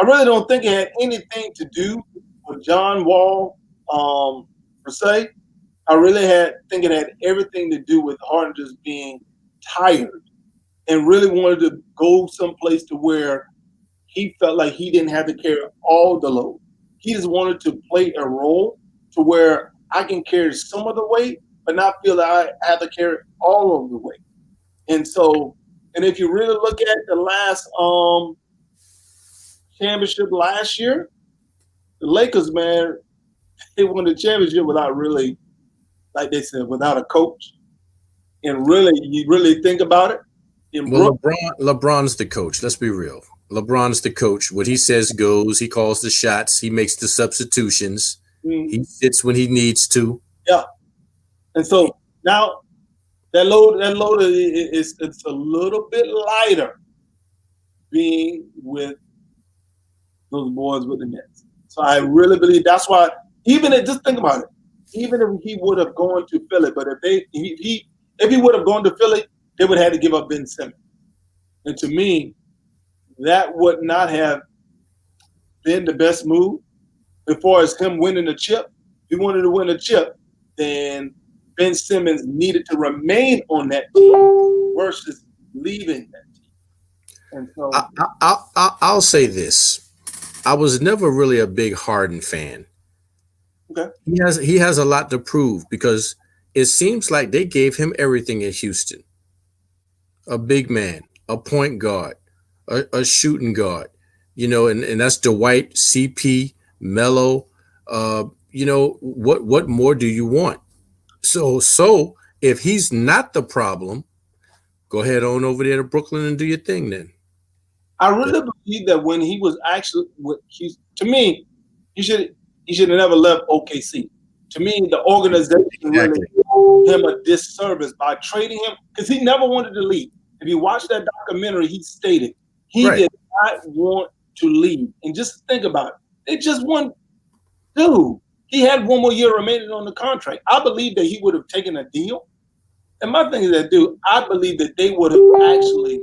A: I really don't think it had anything to do with John Wall per se. I really think it had everything to do with Harden just being tired and really wanted to go someplace to where he felt like he didn't have to carry all the load. He just wanted to play a role to where I can carry some of the weight, but not feel that I have to carry all of the weight. And so, and if you really look at the last championship last year, the Lakers, man, they won the championship without really, like they said, without a coach. And really, you really think about it.
B: LeBron's the coach. Let's be real. LeBron's the coach. What he says goes. He calls the shots. He makes the substitutions. Mm-hmm. He sits when he needs to.
A: Yeah. And so now that load is it's a little bit lighter being with those boys with the Nets. So I really believe that's why. Just think about it. Even if he would have gone to Philly, but if he would have gone to Philly, they would have had to give up Ben Simmons. And to me, that would not have been the best move as far as him winning the chip. If he wanted to win a chip, then Ben Simmons needed to remain on that team versus leaving that team. And so
B: I'll say this: I was never really a big Harden fan.
A: okay.
B: He has a lot to prove because it seems like they gave him everything in Houston: a big man, a point guard, a shooting guard, and that's Dwight, CP, Melo. What more do you want? So if he's not the problem, go ahead on over there to Brooklyn and do your thing then.
A: I really believe that when he was actually to me, he should have never left OKC. To me, the organization really did him a disservice by trading him because he never wanted to leave. If you watch that documentary, he stated he did not want to leave. And just think about it. They just won. Dude, he had one more year remaining on the contract. I believe that he would have taken a deal. And my thing is that, dude, I believe that they would have actually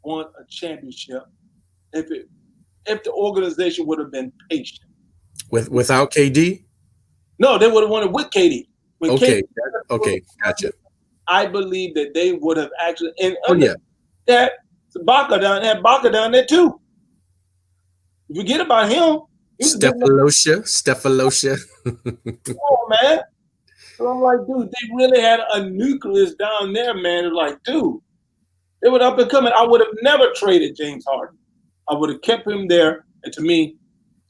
A: won a championship if the organization would have been patient.
B: Without KD?
A: No, they would have won it with KD.
B: Okay, gotcha.
A: I believe that they would have actually that Ibaka down there too. Forget about him.
B: Stephalosha.
A: Come on, man. So I'm like, dude, they really had a nucleus down there, man. It's like, dude, they would up and coming. I would have never traded James Harden. I would have kept him there. And to me,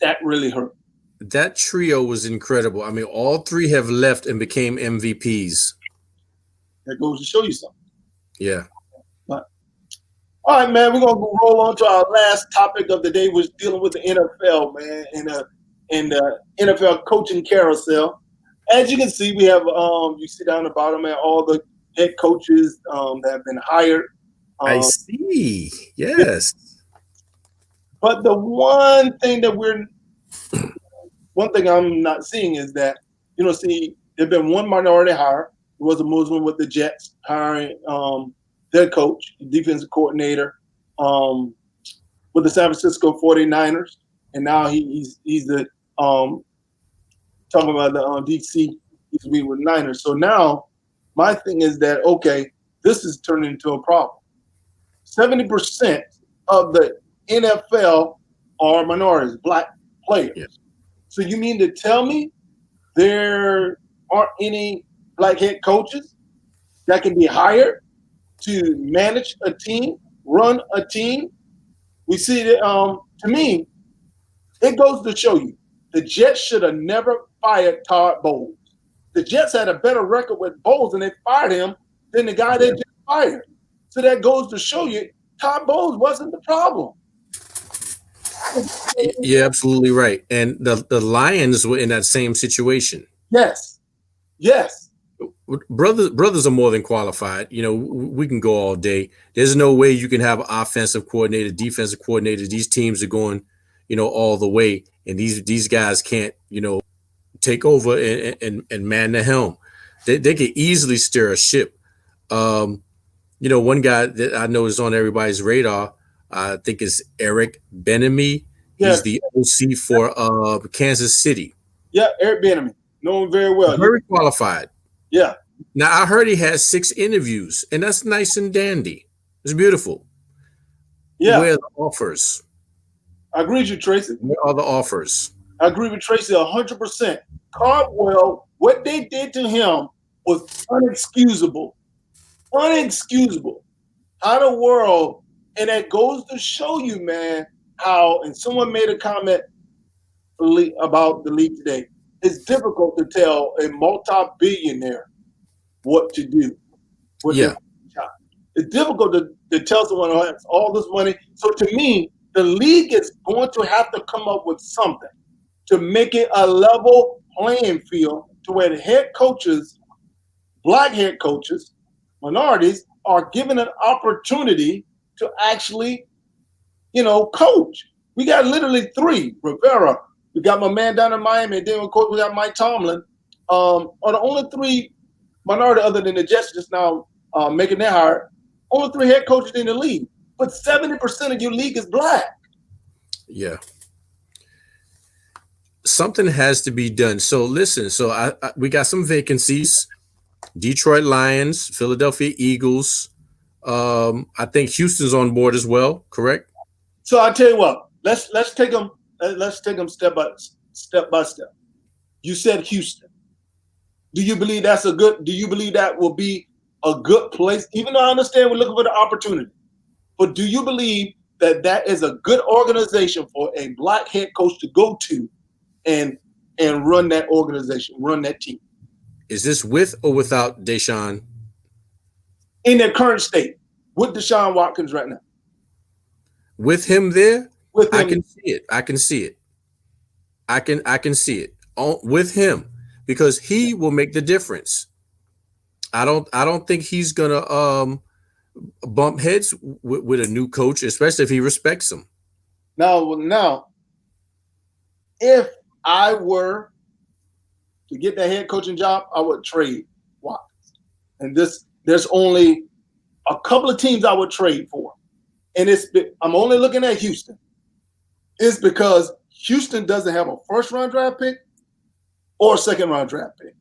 A: that really hurt.
B: That trio was incredible. I mean, all three have left and became MVPs.
A: That goes to show you something.
B: Yeah.
A: But, all right, man, we're going to roll on to our last topic of the day, which is dealing with the NFL, man, and the NFL coaching carousel. As you can see, we have, you see down the bottom, man, all the head coaches that have been hired.
B: I see. Yes.
A: But the one thing I'm not seeing is that, there's been one minority hire. It was a Muslim with the Jets hiring their coach, defensive coordinator with the San Francisco 49ers. And now he's the talking about the DC, he's be with Niners. So now my thing is that, okay, this is turning into a problem. 70% of the NFL are minorities, black players. Yeah. So you mean to tell me there aren't any black head coaches that can be hired to manage a team, run a team? We see that, to me, it goes to show you, the Jets should have never fired Todd Bowles. The Jets had a better record with Bowles and they fired him than the guy they just fired. So that goes to show you, Todd Bowles wasn't the problem.
B: You're absolutely right. And the Lions were in that same situation.
A: Yes.
B: Brothers are more than qualified. We can go all day. There's no way you can have an offensive coordinator, defensive coordinator. These teams are going, all the way. And these guys can't, take over and man the helm. They could easily steer a ship. One guy that I know is on everybody's radar, I think is Eric Bieniemy. Yeah. He's the OC for Kansas City.
A: Yeah, Eric Bieniemy. Know him very well.
B: Very qualified.
A: Yeah.
B: Now, I heard he has 6 interviews, and that's nice and dandy. It's beautiful.
A: Yeah.
B: Where are the offers?
A: I agree with you, Tracy.
B: Where are the offers?
A: I agree with Tracy 100%. Cardwell, what they did to him was unexcusable. Unexcusable. How the world, and that goes to show you, man, how, and someone made a comment about the league today, it's difficult to tell a multi-billionaire what to do. It's difficult to tell someone who has all this money. So to me, the league is going to have to come up with something to make it a level playing field to where the head coaches, black head coaches, minorities, are given an opportunity to actually, coach. We got literally 3. Rivera, we got my man down in Miami, and then of course we got Mike Tomlin. Are the only 3 minority other than the Jets just now making their hire, only 3 head coaches in the league. But 70% of your league is black.
B: Yeah. Something has to be done. So listen, we got some vacancies. Detroit Lions, Philadelphia Eagles. I think Houston's on board as well. Correct.
A: So I tell you what, let's take them. Let's take them step by step. You said Houston. Do you believe that's a good? Do you believe that will be a good place? Even though I understand we're looking for the opportunity, but do you believe that that is a good organization for a black head coach to go to, and run that organization, run that team?
B: Is this with or without Deshaun?
A: In their current state, with Deshaun Watkins right now.
B: With him there,
A: With him,
B: I can see it. I can see it. I can see it with him because he will make the difference. I don't think he's gonna bump heads with a new coach, especially if he respects him.
A: Now, if I were to get that head coaching job, I would trade Watkins. And there's only a couple of teams I would trade for. And I'm only looking at Houston. It's because Houston doesn't have a first-round draft pick or a second-round draft pick.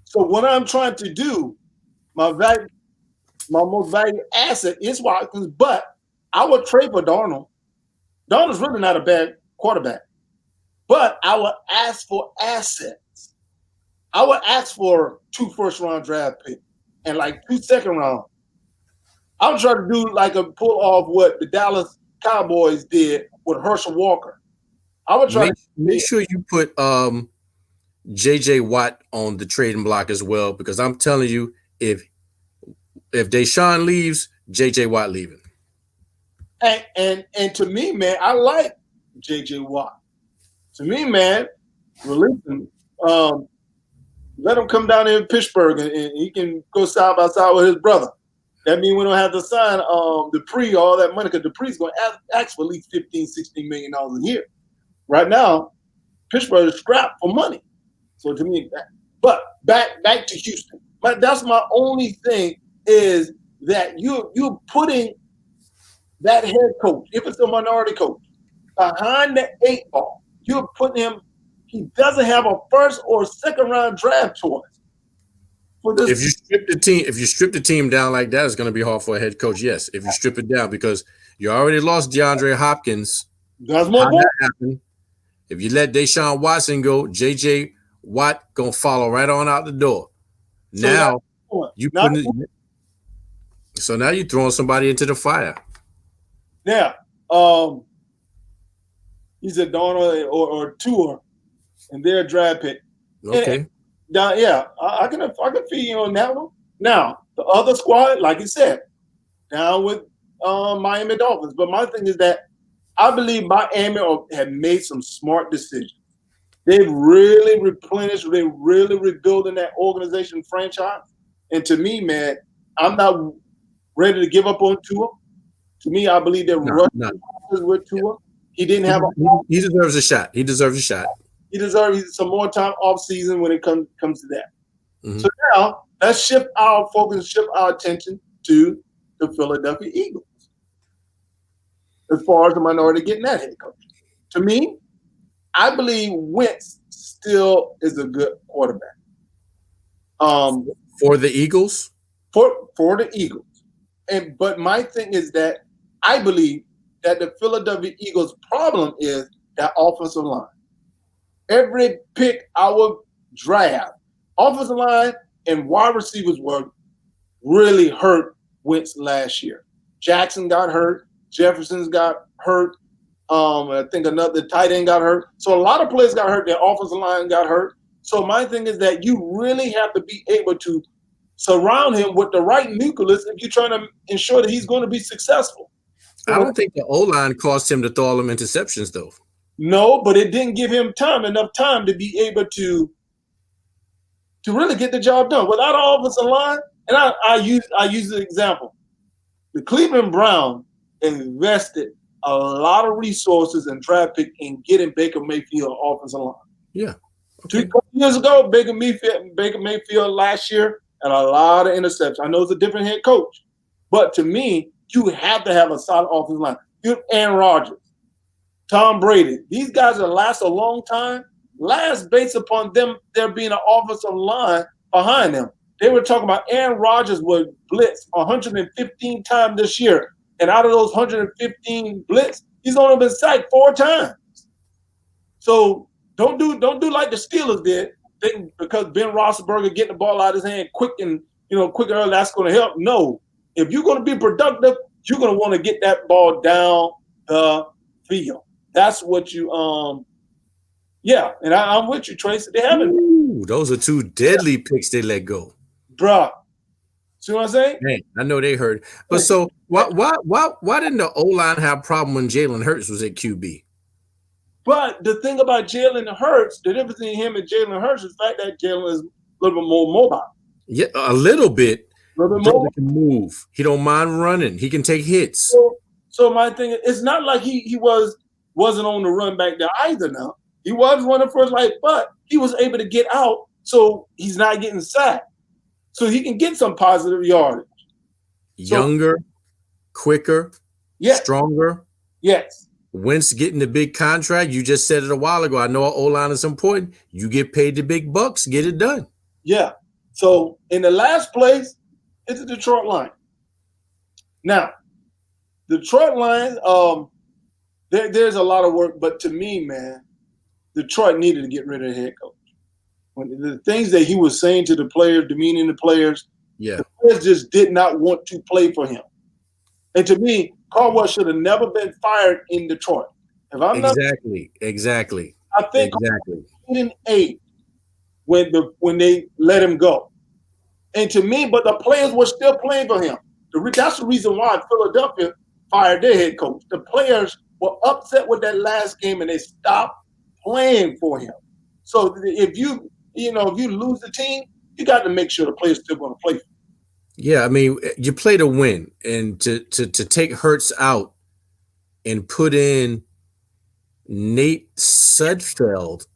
A: So what I'm trying to do, my most valued asset is Watkins, but I would trade for Darnold. Darnold's really not a bad quarterback, but I would ask for assets. I would ask for 2 first-round draft picks and like 2 second-round. I would try to do like a pull off what the Dallas Cowboys did with Herschel Walker. I would try
B: make sure you put JJ Watt on the trading block as well, because I'm telling you, if Deshaun leaves, JJ Watt leaving.
A: And to me, man, I like JJ Watt. To me, man, release him. Let him come down here in Pittsburgh and he can go side by side with his brother. That means we don't have to sign Dupree all that money, because Dupree's going to ask for at least $15-16 million a year. Right now, Pittsburgh is strapped for money. So to me, but back to Houston. But that's my only thing, is that you're putting that head coach, if it's a minority coach, behind the 8 ball. You're putting him. He doesn't have a first or second round draft choice.
B: If you strip the team down like that, it's going to be hard for a head coach. Yes, if you strip it down, because you already lost DeAndre Hopkins.
A: That's my
B: point. If you let Deshaun Watson go, JJ Watt gonna follow right on out the door. So now you're throwing somebody into the fire.
A: Yeah, he said Darnold or Tua, and their draft pick.
B: Okay.
A: I can feed you on that one. Now the other squad, like you said, down with Miami Dolphins. But my thing is that I believe Miami have made some smart decisions. They've really replenished. They're really rebuilding that organization franchise. And to me, man, I'm not ready to give up on Tua. To me, I believe they're rushing with Tua. He didn't have
B: he deserves a shot. He deserves a shot.
A: He deserves some more time off season when it comes to that. Mm-hmm. So now let's shift our focus, shift our attention to the Philadelphia Eagles. As far as the minority getting that head coach. To me, I believe Wentz still is a good quarterback.
B: For the Eagles?
A: For the Eagles. But my thing is that I believe that the Philadelphia Eagles' problem is that offensive line. Every pick I would draft, offensive line and wide receivers were really hurt Wentz last year. Jackson got hurt. Jefferson's got hurt. I think another tight end got hurt. So a lot of players got hurt. Their offensive line got hurt. So my thing is that you really have to be able to surround him with the right nucleus if you're trying to ensure that he's going to be successful.
B: I don't think the O-line caused him to throw all them interceptions, though.
A: No, but it didn't give him enough time to be able to really get the job done. Without an offensive line, and I use the example. The Cleveland Browns invested a lot of resources and draft pick in getting Baker Mayfield offensive line.
B: Yeah. Okay.
A: 2 years ago, Baker Mayfield last year had a lot of interceptions. I know it's a different head coach, but to me, you have to have a solid offensive line. You have Aaron Rodgers, Tom Brady. These guys will last a long time. Last based upon them there being an offensive line behind them. They were talking about Aaron Rodgers would blitz 115 times this year. And out of those 115 blitz, he's only been sacked 4 times. So don't do like the Steelers did, because Ben Roethlisberger getting the ball out of his hand quick and quick early, that's going to help. No, if you're going to be productive, you're going to want to get that ball down the field. That's what you yeah. And I'm with you, Tracy. They haven't.
B: Ooh, those are 2 deadly picks they let go,
A: bruh. See what I'm saying?
B: Man, I know they heard. But so why didn't the O-line have a problem when Jalen Hurts was at QB?
A: But the thing about Jalen Hurts, the difference between him and Jalen Hurts is the fact that Jalen is a little bit more mobile.
B: Yeah, a little bit.
A: A little bit more.
B: He can move. He don't mind running. He can take hits.
A: So my thing is, it's not like he wasn't on the run back there either. Now he was running for his life, but he was able to get out, so he's not getting sacked. So he can get some positive yardage.
B: Younger, quicker, stronger.
A: Yes.
B: Wentz getting the big contract. You just said it a while ago. I know our O-line is important. You get paid the big bucks, get it done.
A: Yeah. So in the last place is the Detroit Lions. Now, Detroit Lions, there's a lot of work, but to me, man, Detroit needed to get rid of the head coach. When the things that he was saying to the players, demeaning the players, the players just did not want to play for him. And to me, Caldwell should have never been fired in Detroit. If I'm
B: exactly.
A: I think 8 when they let him go. And to me, but the players were still playing for him. That's the reason why Philadelphia fired their head coach. The players were upset with that last game and they stopped playing for him. So if you lose the team, you got to make sure the players still going to play for you.
B: Yeah, I mean, you play to win, and to take Hurts out and put in Nate Sudfeld,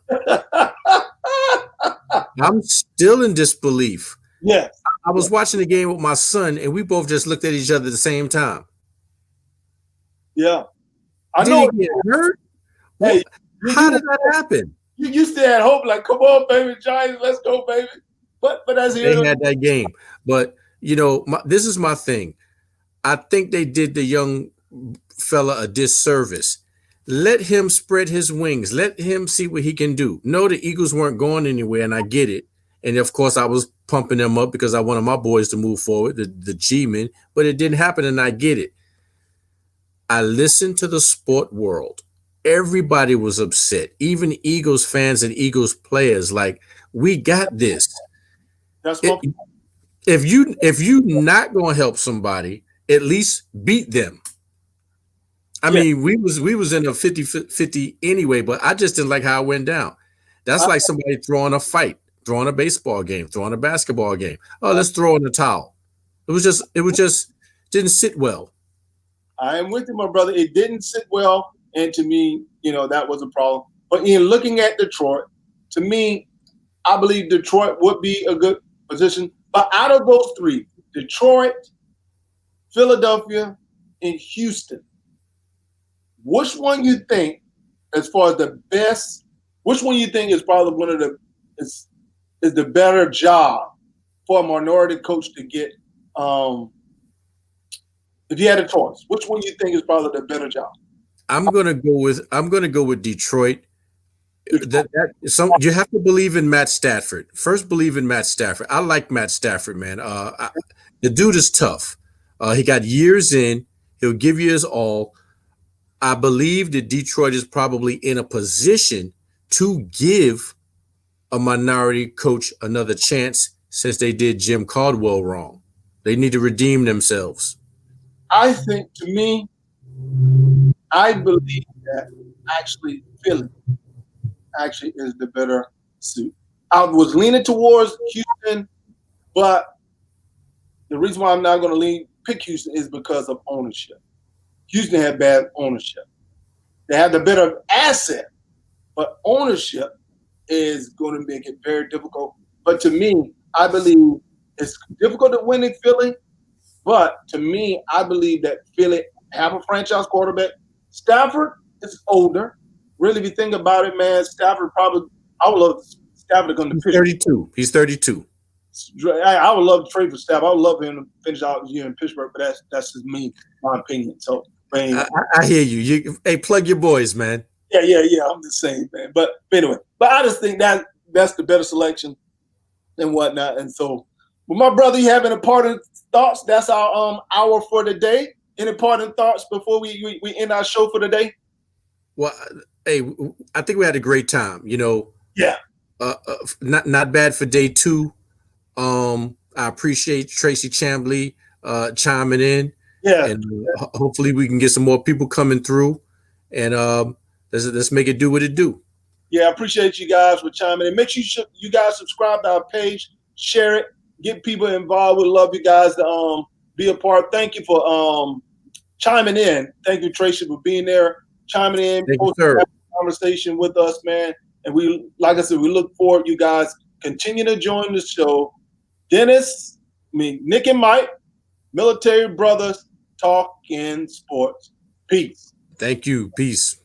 B: I'm still in disbelief.
A: Yes.
B: I was watching the game with my son, and we both just looked at each other at the same time.
A: Yeah.
B: I know. Did he get hurt? Hey, how did that happen?
A: You still had hope, like, come on, baby, Giants, let's go, baby. But as
B: they had that game. But, this is my thing. I think they did the young fella a disservice. Let him spread his wings. Let him see what he can do. No, the Eagles weren't going anywhere, and I get it. And, of course, I was pumping them up because I wanted my boys to move forward, the G-men. But it didn't happen, and I get it. I listened to the sport world. Everybody was upset, even Eagles fans and Eagles players. Like, we got this. If you not gonna help somebody, at least beat them. I mean, we was in a 50-50 anyway, but I just didn't like how it went down. That's like somebody throwing a fight, throwing a baseball game, throwing a basketball game. Oh, let's throw in the towel. It was just didn't sit well.
A: I am with you, my brother. It didn't sit well. And to me, that was a problem. But in looking at Detroit, to me, I believe Detroit would be a good position. But out of those 3, Detroit, Philadelphia, and Houston, which one you think, as far as the best, which one you think is probably one of the is the better job for a minority coach to get? If you had a choice, which one you think is probably the better job?
B: I'm gonna go with Detroit. You have to believe in Matt Stafford. First, believe in Matt Stafford. I like Matt Stafford, man. The dude is tough. He got years in. He'll give you his all. I believe that Detroit is probably in a position to give a minority coach another chance since they did Jim Caldwell wrong. They need to redeem themselves.
A: I think, to me, I believe that actually Philly actually is the better suit. I was leaning towards Houston, but the reason why I'm not going to pick Houston is because of ownership. Houston had bad ownership. They had the better asset, but ownership is going to make it very difficult. But to me, I believe it's difficult to win in Philly, but to me, I believe that Philly have a franchise quarterback. Stafford is older. Really, if you think about it, man, Stafford probably – I would love Stafford to come to pitch.
B: 32. He's 32.
A: I would love to trade for Staff. I would love him to finish out the year in Pittsburgh, but that's just my opinion. So, man,
B: I hear you. Hey, plug your boys, man.
A: Yeah. I'm the same, man. But anyway, I just think that's the better selection and whatnot. And so, well, my brother, you have any parting thoughts? That's our hour for the day. Any parting thoughts before we end our show for the day?
B: Well, hey, I think we had a great time.
A: Yeah.
B: Not bad for day 2. I appreciate Tracy Chambly chiming in.
A: Yeah.
B: And hopefully we can get some more people coming through. And let's make it do what it do.
A: Yeah, I appreciate you guys for chiming in. Make sure you guys subscribe to our page, share it, get people involved. We love you guys to be a part. Thank you for chiming in. Thank you, Tracy, for being there, chiming in, conversation with us, man. And we, like I said, we look forward. You guys continue to join the show. Nick and Mike, Military Brothers, Talking Sports. Peace.
B: Thank you. Peace.